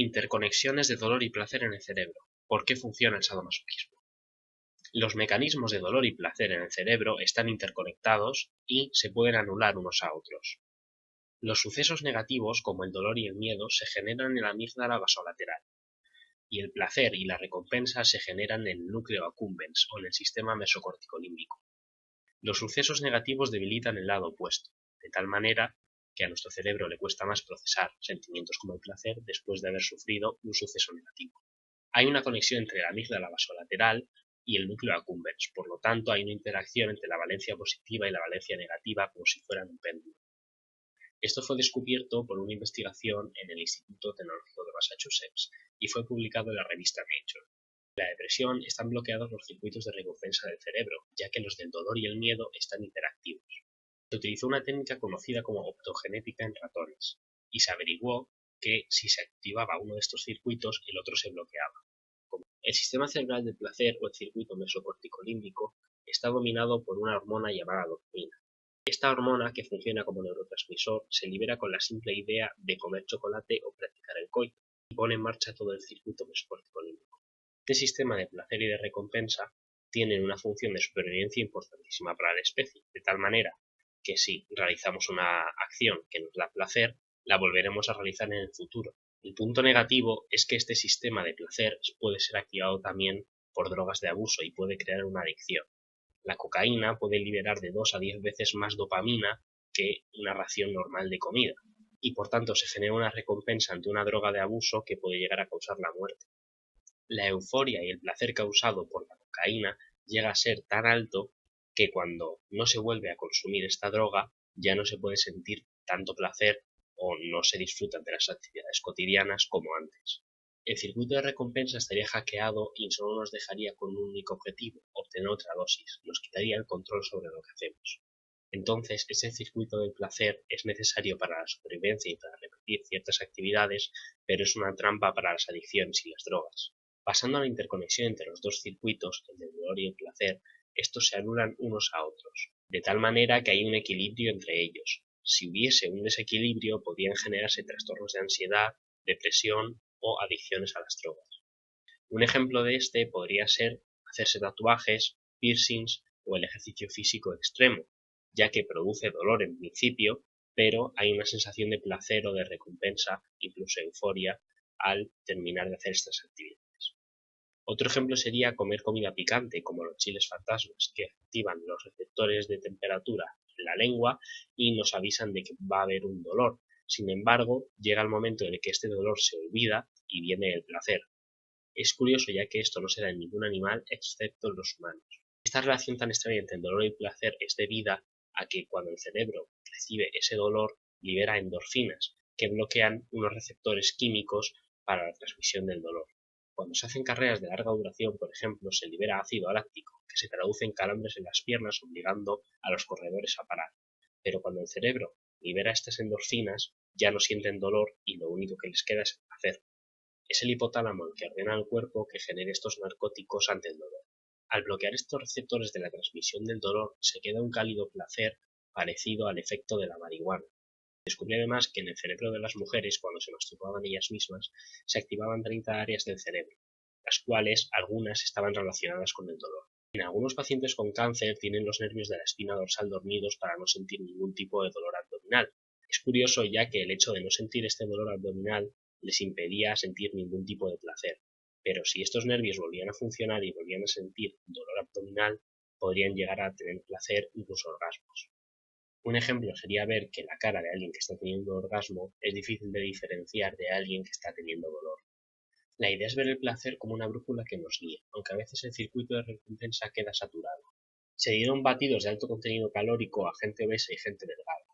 Interconexiones de dolor y placer en el cerebro. ¿Por qué funciona el sadomasoquismo? Los mecanismos de dolor y placer en el cerebro están interconectados y se pueden anular unos a otros. Los sucesos negativos, como el dolor y el miedo, se generan en la amígdala basolateral, y el placer y la recompensa se generan en el núcleo accumbens o en el sistema mesocorticolímbico. Los sucesos negativos debilitan el lado opuesto, de tal manera que a nuestro cerebro le cuesta más procesar sentimientos como el placer después de haber sufrido un suceso negativo. Hay una conexión entre la amígdala basolateral y el núcleo accumbens, por lo tanto hay una interacción entre la valencia positiva y la valencia negativa como si fueran un péndulo. Esto fue descubierto por una investigación en el Instituto Tecnológico de Massachusetts y fue publicado en la revista Nature. En la depresión están bloqueados los circuitos de recompensa del cerebro, ya que los del dolor y el miedo están interactivos. Se utilizó una técnica conocida como optogenética en ratones, y se averiguó que si se activaba uno de estos circuitos, el otro se bloqueaba. El sistema cerebral del placer o el circuito mesocorticolímbico está dominado por una hormona llamada dopamina. Esta hormona, que funciona como neurotransmisor, se libera con la simple idea de comer chocolate o practicar el coito, y pone en marcha todo el circuito mesocorticolímbico. Este sistema de placer y de recompensa tienen una función de supervivencia importantísima para la especie, de tal manera que si realizamos una acción que nos da placer, la volveremos a realizar en el futuro. El punto negativo es que este sistema de placer puede ser activado también por drogas de abuso y puede crear una adicción. La cocaína puede liberar de 2 a 10 veces más dopamina que una ración normal de comida, y por tanto se genera una recompensa ante una droga de abuso que puede llegar a causar la muerte. La euforia y el placer causado por la cocaína llega a ser tan alto que cuando no se vuelve a consumir esta droga ya no se puede sentir tanto placer o no se disfrutan de las actividades cotidianas como antes. El circuito de recompensa estaría hackeado y solo nos dejaría con un único objetivo, obtener otra dosis, nos quitaría el control sobre lo que hacemos. Entonces, ese circuito del placer es necesario para la supervivencia y para repetir ciertas actividades, pero es una trampa para las adicciones y las drogas. Pasando a la interconexión entre los dos circuitos, el del dolor y el placer, estos se anulan unos a otros, de tal manera que hay un equilibrio entre ellos. Si hubiese un desequilibrio, podrían generarse trastornos de ansiedad, depresión o adicciones a las drogas. Un ejemplo de este podría ser hacerse tatuajes, piercings o el ejercicio físico extremo, ya que produce dolor en principio, pero hay una sensación de placer o de recompensa, incluso euforia, al terminar de hacer estas actividades. Otro ejemplo sería comer comida picante, como los chiles fantasmas, que activan los receptores de temperatura en la lengua y nos avisan de que va a haber un dolor. Sin embargo, llega el momento en el que este dolor se olvida y viene el placer. Es curioso ya que esto no se da en ningún animal excepto en los humanos. Esta relación tan extraña entre el dolor y el placer es debida a que cuando el cerebro recibe ese dolor libera endorfinas que bloquean unos receptores químicos para la transmisión del dolor. Cuando se hacen carreras de larga duración, por ejemplo, se libera ácido láctico, que se traduce en calambres en las piernas obligando a los corredores a parar. Pero cuando el cerebro libera estas endorfinas, ya no sienten dolor y lo único que les queda es hacer. Es el hipotálamo el que ordena al cuerpo que genere estos narcóticos ante el dolor. Al bloquear estos receptores de la transmisión del dolor, se queda un cálido placer parecido al efecto de la marihuana. Descubrió además que en el cerebro de las mujeres, cuando se masturbaban ellas mismas, se activaban 30 áreas del cerebro, las cuales algunas estaban relacionadas con el dolor. En algunos pacientes con cáncer tienen los nervios de la espina dorsal dormidos para no sentir ningún tipo de dolor abdominal. Es curioso ya que el hecho de no sentir este dolor abdominal les impedía sentir ningún tipo de placer, pero si estos nervios volvían a funcionar y volvían a sentir dolor abdominal, podrían llegar a tener placer, incluso orgasmos. Un ejemplo sería ver que la cara de alguien que está teniendo orgasmo es difícil de diferenciar de alguien que está teniendo dolor. La idea es ver el placer como una brújula que nos guía, aunque a veces el circuito de recompensa queda saturado. Se dieron batidos de alto contenido calórico a gente obesa y gente delgada.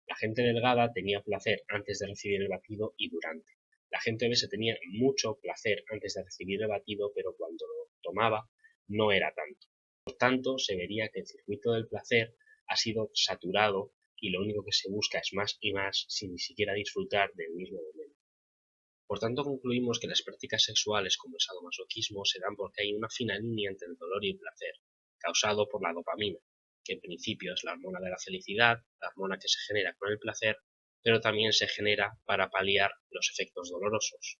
La gente delgada tenía placer antes de recibir el batido y durante. La gente obesa tenía mucho placer antes de recibir el batido, pero cuando lo tomaba no era tanto. Por tanto, se vería que el circuito del placer ha sido saturado y lo único que se busca es más y más sin ni siquiera disfrutar del mismo momento. Por tanto, concluimos que las prácticas sexuales como el sadomasoquismo se dan porque hay una fina línea entre el dolor y el placer, causado por la dopamina, que en principio es la hormona de la felicidad, la hormona que se genera con el placer, pero también se genera para paliar los efectos dolorosos.